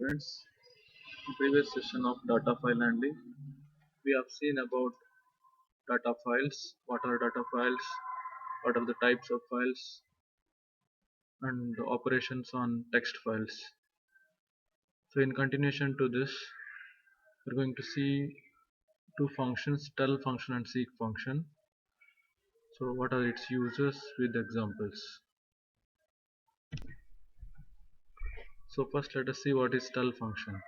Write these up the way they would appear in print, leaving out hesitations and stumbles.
students. In previous session of data file handling, we have seen about data files, what are data files, what are the types of files, and operations on text files. So in continuation to this, we're going to see two functions, tell function and seek function. So what are its uses with examples. So first let us see what is tell function.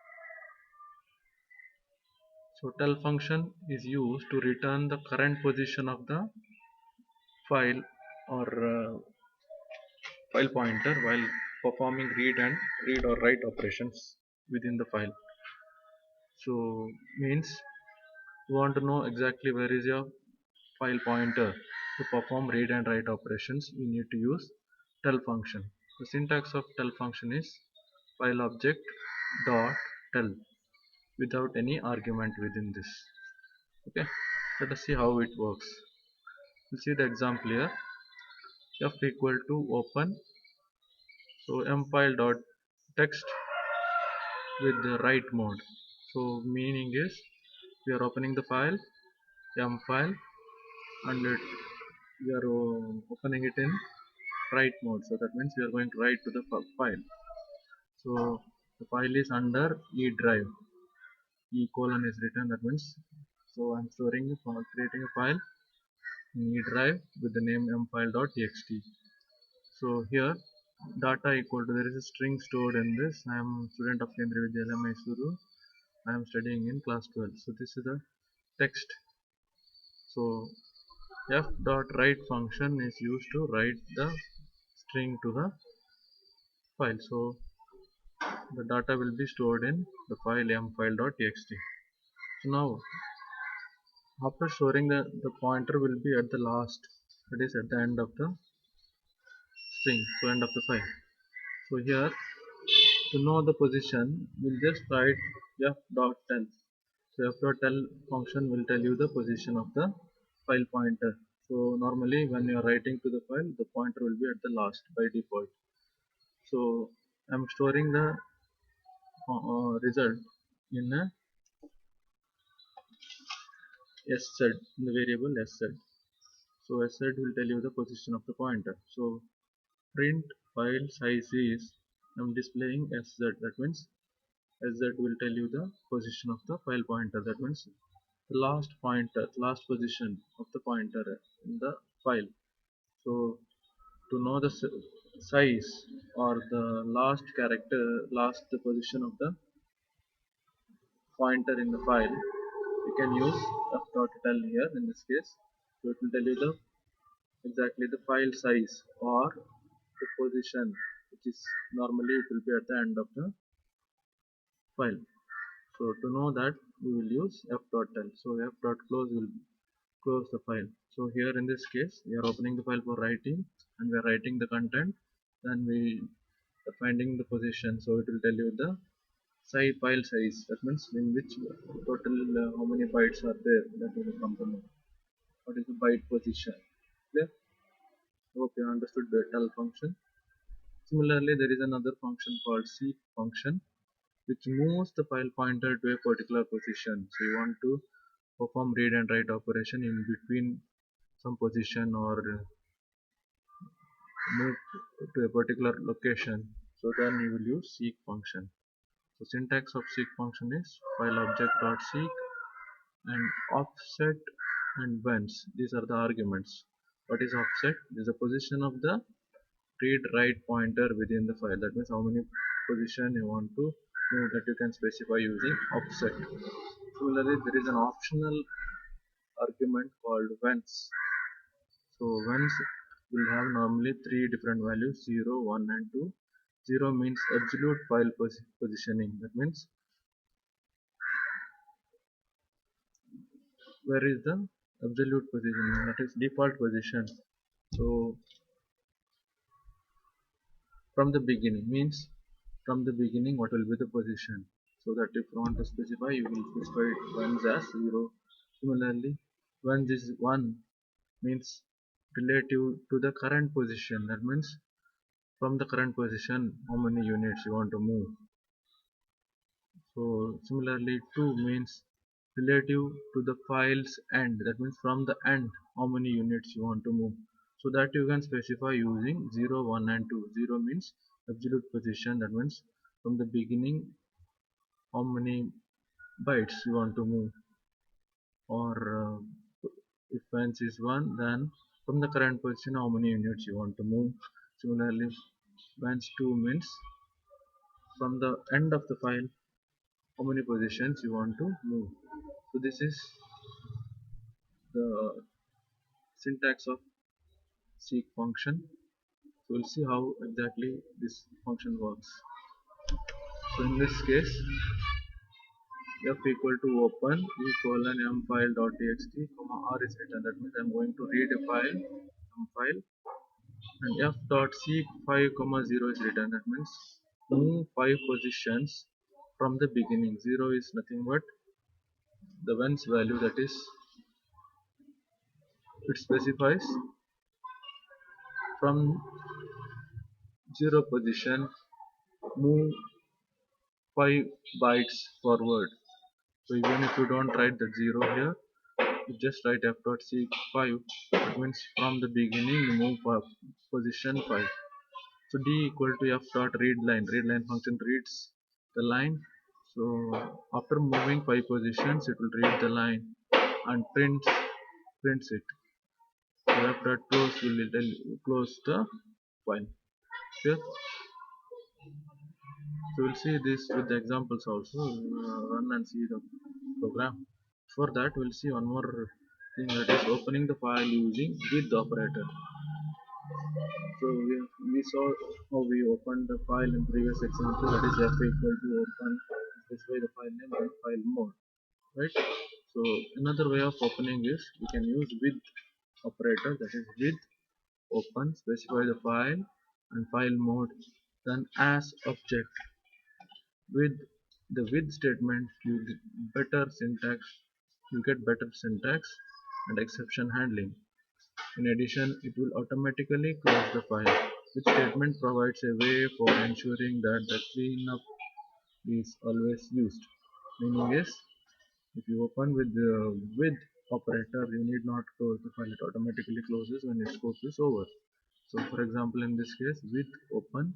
So tell function is used to return the current position of the file or file pointer while performing read or write operations within the file. So means you want to know exactly where is your file pointer to perform read and write operations. You need to use tell function. The syntax of tell function is file object dot tell without any argument within this. Okay, let us see how it works. We'll see the example here. F equal to open, so mfile dot text with the write mode. So meaning is we are opening the file m file and we are opening it in write mode. So that means we are going to write to the file. So the file is under e drive. E colon is written. That means so I'm creating a file in e drive with the name mfile.txt. So here data equal to, there is a string stored in this. I am student of Kendriya Vidyalaya Mysuru. I am studying in class 12. So this is the text. So f dot write function is used to write the string to the file. So the data will be stored in the file mfile.txt. So now after storing the pointer will be at the last, that is at the end of the string, so end of the file. So here to know the position we'll just write f dot tell. So f dot tell function will tell you the position of the file pointer. So normally when you are writing to the file, the pointer will be at the last by default. So I'm storing the result in a sz, in the variable sz. So sz will tell you the position of the pointer. So print file size is, I'm displaying sz. That means sz will tell you the position of the file pointer. That means the last pointer, last position of the pointer in the file. So to know the size or the last character, last position of the pointer in the file, you can use f.tell here in this case. So it will tell you the exactly the file size or the position, which is normally it will be at the end of the file. So to know that we will use f.tell. So f.close will close the file. So here in this case we are opening the file for writing and we are writing the content, then we are finding the position. So it will tell you the file size, that means in which total how many bytes are there, that will come to know what is the byte position. Clear? Hope you understood the tell function. Similarly there is another function called seek function which moves the file pointer to a particular position. So you want to perform read and write operation in between some position or move to a particular location. So then you will use seek function. So syntax of seek function is file object dot seek and offset and whence. These are the arguments. What is offset? This is the position of the read write pointer within the file. That means how many position you want to move, that you can specify using offset. Similarly there is an optional argument called whence. So whence will have normally three different values, 0, 1 and 2. 0 means absolute file positioning. That means where is the absolute positioning, that is default position. So from the beginning means from the beginning what will be the position. So that if you want to specify, you will specify it ones as 0. Similarly when this 1 means relative to the current position, that means from the current position how many units you want to move. So similarly 2 means relative to the file's end, that means from the end how many units you want to move. So that you can specify using 0, 1 and 2. 0 means absolute position, that means from the beginning how many bytes you want to move, or if fence is 1, then from the current position how many units you want to move. Similarly fence 2 means from the end of the file how many positions you want to move. So this is the syntax of seek function. So we'll see how exactly this function works. So in this case, f equal to open e colon m file dot txt comma r is written. That means I'm going to read a file, m file, and f dot seek 5 comma 0 is written. That means move 5 positions from the beginning. 0 is nothing but the one's value, that is it specifies from 0 position move 5 bytes forward. So even if you don't write the 0 here, you just write f dot seek 5. That means from the beginning you move position 5. So d equal to f dot read line. Read line function reads the line. So after moving 5 positions, it will read the line and prints it. So f dot close will close the file. Here, so we'll see this with the examples also. Run and see the program. For that, we'll see one more thing, that is opening the file using with operator. So we saw how we opened the file in previous example, that is f equal to open, specify the file name and file mode, right? So another way of opening is we can use with operator, that is with open, specify the file and file mode, then as object. With the with statement you get better syntax and exception handling. In addition, it will automatically close the file. With statement provides a way for ensuring that the cleanup is always used. Meaning is, if you open with the with operator, you need not close the file. It automatically closes when its scope is over. So for example, in this case, with open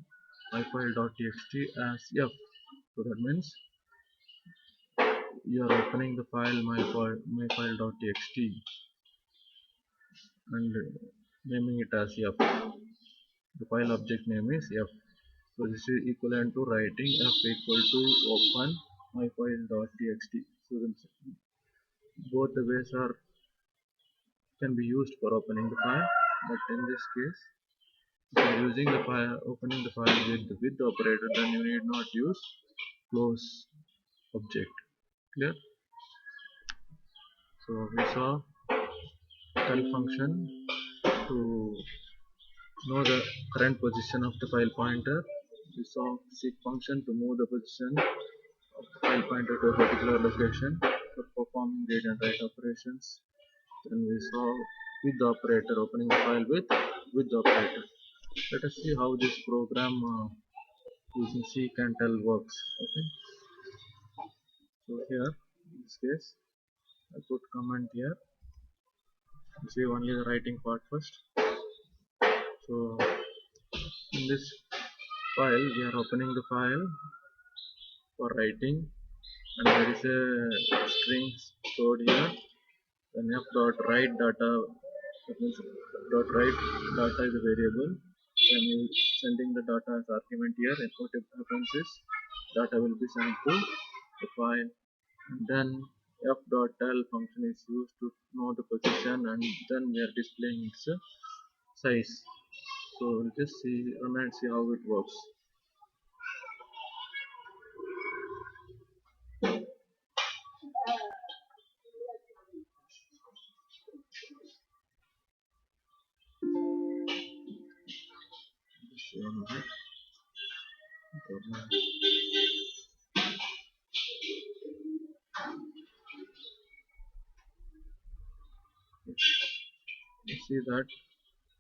myfile.txt as f. So that means you are opening the file myfile.txt and naming it as f. The file object name is f. So this is equivalent to writing f equal to open myfile.txt. So both the ways are can be used for opening the file, but in this case, if you are using the file, opening the file with the with operator, then you need not use close object. Clear? So we saw tell function to know the current position of the file pointer. We saw seek function to move the position of the file pointer to a particular location for performing read and write operations. Then we saw with the operator, opening the file with the operator. Let us see how this program using seek and tell works. Okay. So here in this case, I put comment here. See only the writing part first. So in this file, we are opening the file for writing, and there is a string stored here. Then f dot write data, that means dot write data is a variable. When you sending the data as argument here, and what happens is data will be sent to the file, and then f dot tell function is used to know the position, and then we are displaying its size. So we'll just see run and see how it works. You see that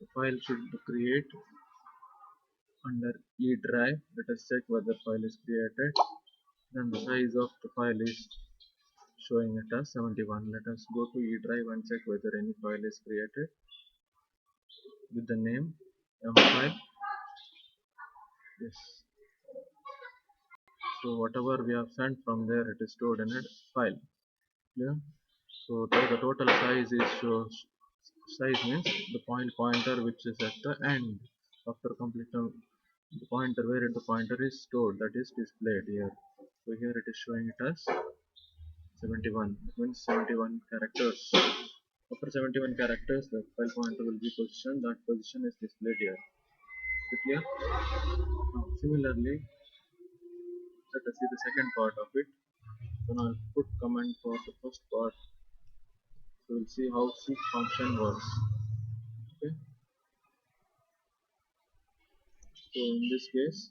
the file should create under E drive. Let us check whether file is created. Then the size of the file is showing it as 71. Let us go to E drive and check whether any file is created with the name M file. Yes. So whatever we have sent from there, it is stored in a file. Yeah. So the total size is size means the pointer which is at the end after completion, the pointer where the pointer is stored, that is displayed here. So here it is showing it as 71. It means 71 characters. After 71 characters, the file pointer will be positioned. That position is displayed here. Is it clear? Now, similarly, let us see the second part of it. So now I'll put comment for the first part. So we'll see how seek function works. Okay. So in this case,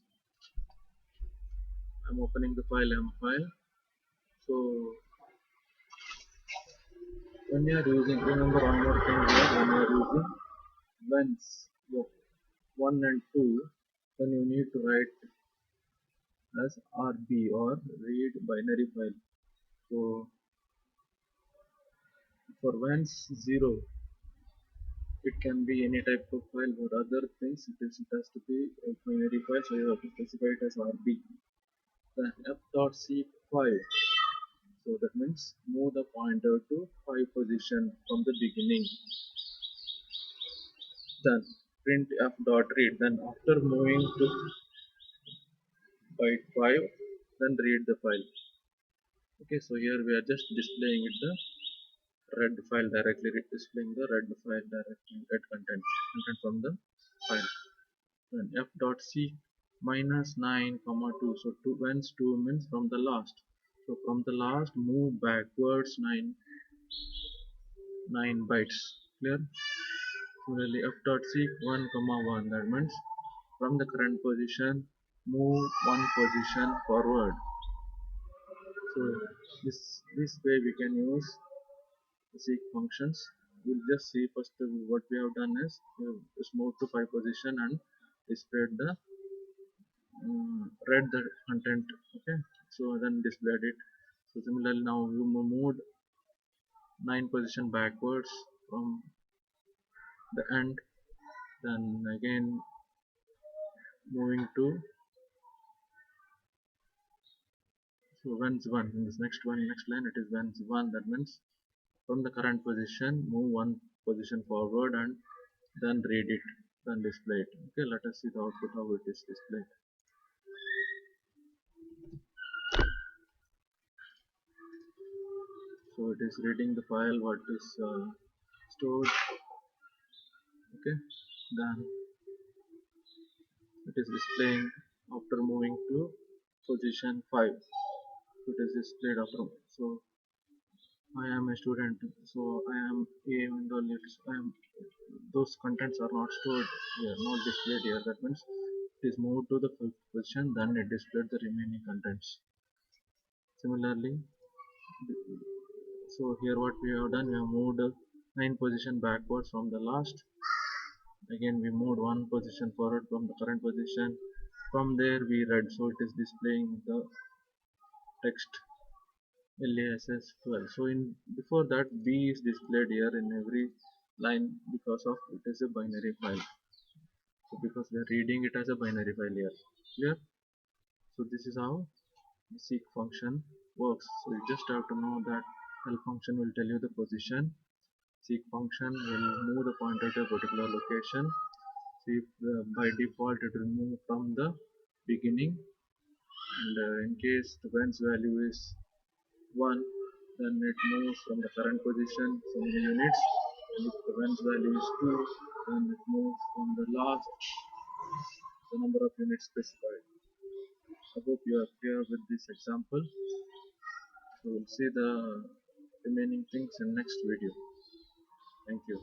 I'm opening the file M file. So when you are using, remember one more thing here, when you are using lens 1 and 2, then you need to write as RB or read binary file. So for once 0, it can be any type of file. For other things, it has to be a binary file, so you have to specify it as RB. Then f.seek 5. So that means move the pointer to 5 position from the beginning. Then print f.read. Then after moving to byte 5, then read the file. Okay, so here we are just displaying it the red file directly, displaying the red file directly, red content from the file. Then f.seek minus 9 comma 2. So 2 whence 2 means from the last. So from the last move backwards 9 bytes. Clear? Similarly f.seek 1 comma 1, that means from the current position move one position forward. So this way we can use the seek functions. We'll just see first what we have done is we have just moved to 5 position and displayed the read the content. Okay, so then displayed it. So similarly now we moved 9 position backwards from the end, then again moving to, so whence 1 in this next line it is whence 1, that means from the current position move one position forward and then read it, then display it. Okay, let us see the output how it is displayed. So it is reading the file what is stored. Okay, then it is displaying after moving to position 5. So it is displayed after. So I am a student, so I am a, and all I am, those contents are not stored here, not displayed here. That means it is moved to the fifth position, then it displayed the remaining contents. Similarly, so here what we have done, we have moved 9 position backwards from the last. Again we moved one position forward from the current position. From there we read, so it is displaying the text LASS 12. So in before that B is displayed here in every line because of it is a binary file. So because we are reading it as a binary file here. Clear? So this is how the seek function works. So you just have to know that L function will tell you the position. Seek function will move the pointer to a particular location. See, by default it will move from the beginning, and in case the whence value is 1, then it moves from the current position so many units, and if the whence value is 2, then it moves from the last, the number of units specified. I hope you are clear with this example. So we'll see the remaining things in next video. Thank you.